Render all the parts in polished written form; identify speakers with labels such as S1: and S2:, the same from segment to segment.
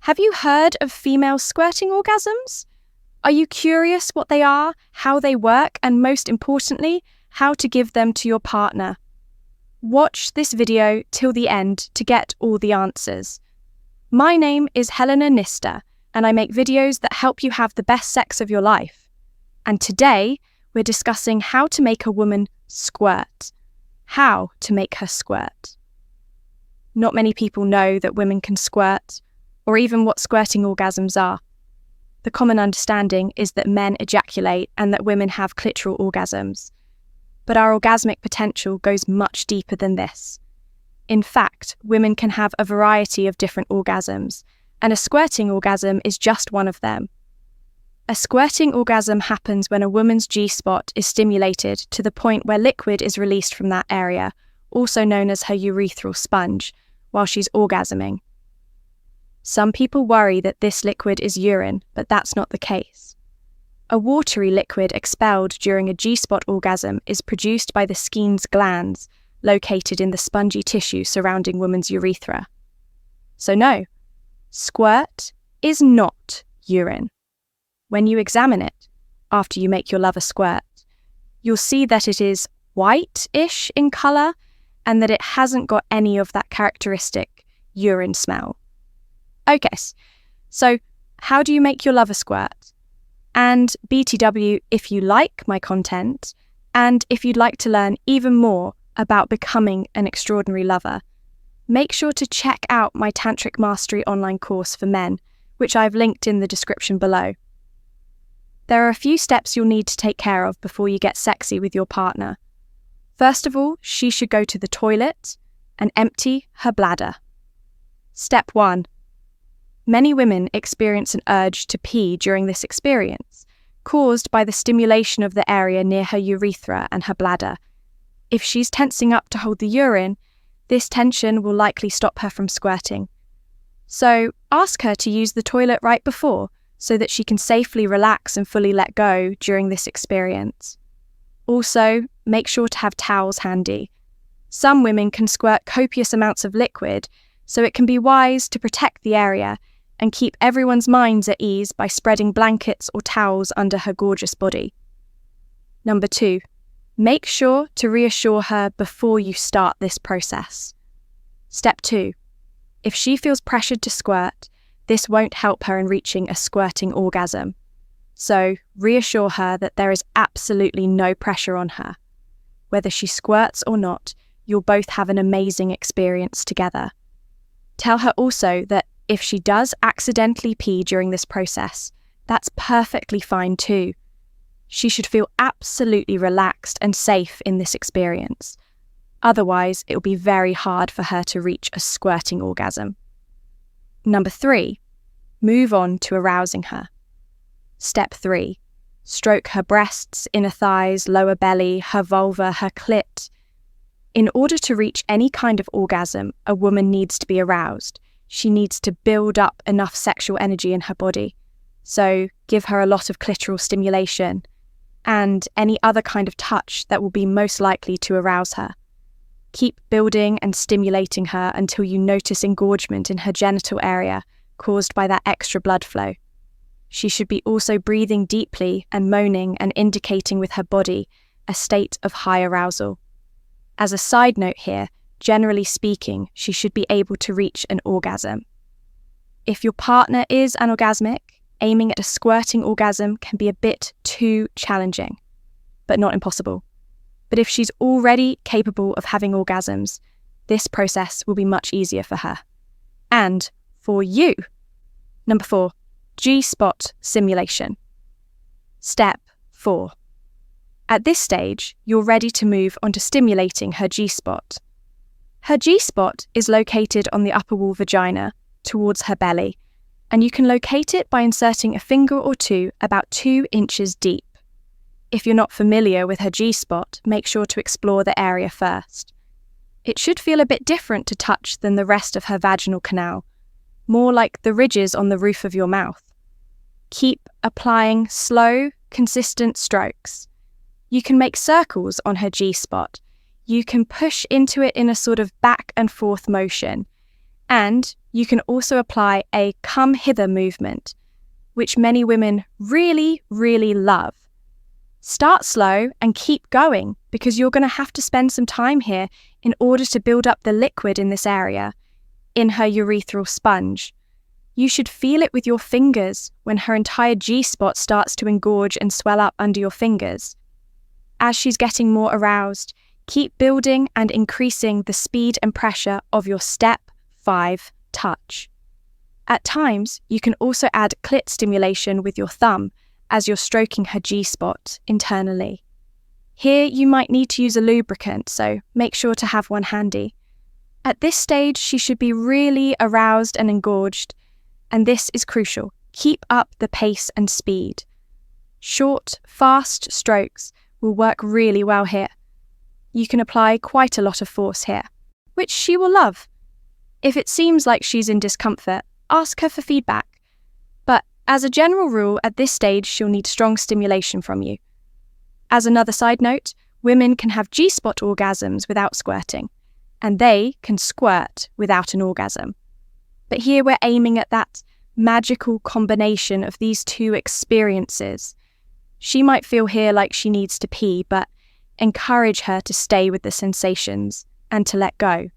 S1: Have you heard of female squirting orgasms? Are you curious what they are, how they work, and most importantly, how to give them to your partner? Watch this video till the end to get all the answers. My name is Helena Nista, and I make videos that help you have the best sex of your life. And today, we're discussing how to make a woman squirt. How to make her squirt. Not many people know that women can squirt, or even what squirting orgasms are. The common understanding is that men ejaculate and that women have clitoral orgasms. But our orgasmic potential goes much deeper than this. In fact, women can have a variety of different orgasms, and a squirting orgasm is just one of them. A squirting orgasm happens when a woman's G-spot is stimulated to the point where liquid is released from that area, also known as her urethral sponge, while she's orgasming. Some people worry that this liquid is urine, but that's not the case. A watery liquid expelled during a G-spot orgasm is produced by the Skene's glands, located in the spongy tissue surrounding women's urethra. So no, squirt is not urine. When you examine it, after you make your lover squirt, you'll see that it is white-ish in colour and that it hasn't got any of that characteristic urine smell. Okay, so how do you make your lover squirt? And BTW, if you like my content, and if you'd like to learn even more about becoming an extraordinary lover, make sure to check out my Tantric Mastery online course for men, which I've linked in the description below. There are a few steps you'll need to take care of before you get sexy with your partner. First of all, she should go to the toilet and empty her bladder. Step 1. Many women experience an urge to pee during this experience, caused by the stimulation of the area near her urethra and her bladder. If she's tensing up to hold the urine, this tension will likely stop her from squirting. So ask her to use the toilet right before, so that she can safely relax and fully let go during this experience. Also, make sure to have towels handy. Some women can squirt copious amounts of liquid, so it can be wise to protect the area and keep everyone's minds at ease by spreading blankets or towels under her gorgeous body. Number 2, make sure to reassure her before you start this process. Step 2, if she feels pressured to squirt, this won't help her in reaching a squirting orgasm. So reassure her that there is absolutely no pressure on her. Whether she squirts or not, you'll both have an amazing experience together. Tell her also that if she does accidentally pee during this process, that's perfectly fine too. She should feel absolutely relaxed and safe in this experience. Otherwise, it will be very hard for her to reach a squirting orgasm. Number 3, move on to arousing her. Step 3, stroke her breasts, inner thighs, lower belly, her vulva, her clit. In order to reach any kind of orgasm, a woman needs to be aroused. She needs to build up enough sexual energy in her body. So give her a lot of clitoral stimulation and any other kind of touch that will be most likely to arouse her. Keep building and stimulating her until you notice engorgement in her genital area caused by that extra blood flow. She should be also breathing deeply and moaning and indicating with her body a state of high arousal. As a side note here, generally speaking, she should be able to reach an orgasm. If your partner is anorgasmic, aiming at a squirting orgasm can be a bit too challenging, but not impossible. But if she's already capable of having orgasms, this process will be much easier for her. And for you. Number 4, G-spot simulation. Step 4. At this stage, you're ready to move on to stimulating her G-spot. Her G-spot is located on the upper wall vagina, towards her belly, and you can locate it by inserting a finger or two about 2 inches deep. If you're not familiar with her G-spot, make sure to explore the area first. It should feel a bit different to touch than the rest of her vaginal canal, more like the ridges on the roof of your mouth. Keep applying slow, consistent strokes. You can make circles on her G-spot. You can push into it in a sort of back and forth motion. And you can also apply a come hither movement, which many women really, really love. Start slow and keep going because you're going to have to spend some time here in order to build up the liquid in this area, in her urethral sponge. You should feel it with your fingers when her entire G-spot starts to engorge and swell up under your fingers. As she's getting more aroused, keep building and increasing the speed and pressure of your step 5 touch. At times, you can also add clit stimulation with your thumb as you're stroking her G-spot internally. Here you might need to use a lubricant, so make sure to have one handy. At this stage, she should be really aroused and engorged, and this is crucial. Keep up the pace and speed. Short, fast strokes will work really well here. You can apply quite a lot of force here, which she will love. If it seems like she's in discomfort, ask her for feedback. But as a general rule, at this stage, she'll need strong stimulation from you. As another side note, women can have G-spot orgasms without squirting, and they can squirt without an orgasm. But here we're aiming at that magical combination of these two experiences. She might feel here like she needs to pee, but encourage her to stay with the sensations and to let go.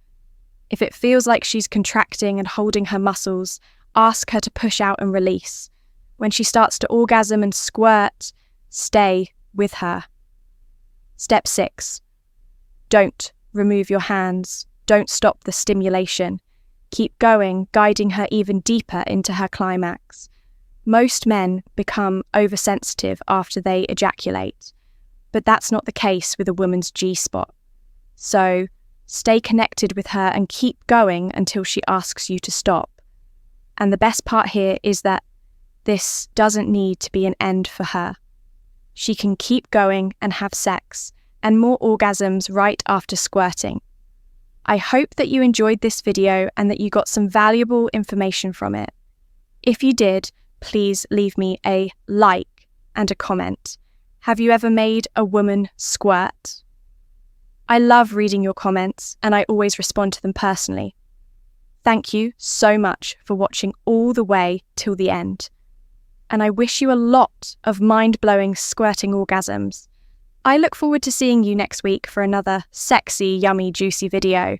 S1: If it feels like she's contracting and holding her muscles, ask her to push out and release. When she starts to orgasm and squirt, stay with her. Step 6. Don't remove your hands. Don't stop the stimulation. Keep going, guiding her even deeper into her climax. Most men become oversensitive after they ejaculate, but that's not the case with a woman's G-spot. So, stay connected with her and keep going until she asks you to stop. And the best part here is that this doesn't need to be an end for her. She can keep going and have sex and more orgasms right after squirting. I hope that you enjoyed this video and that you got some valuable information from it. If you did, please leave me a like and a comment. Have you ever made a woman squirt? I love reading your comments and I always respond to them personally. Thank you so much for watching all the way till the end. And I wish you a lot of mind-blowing squirting orgasms. I look forward to seeing you next week for another sexy, yummy, juicy video.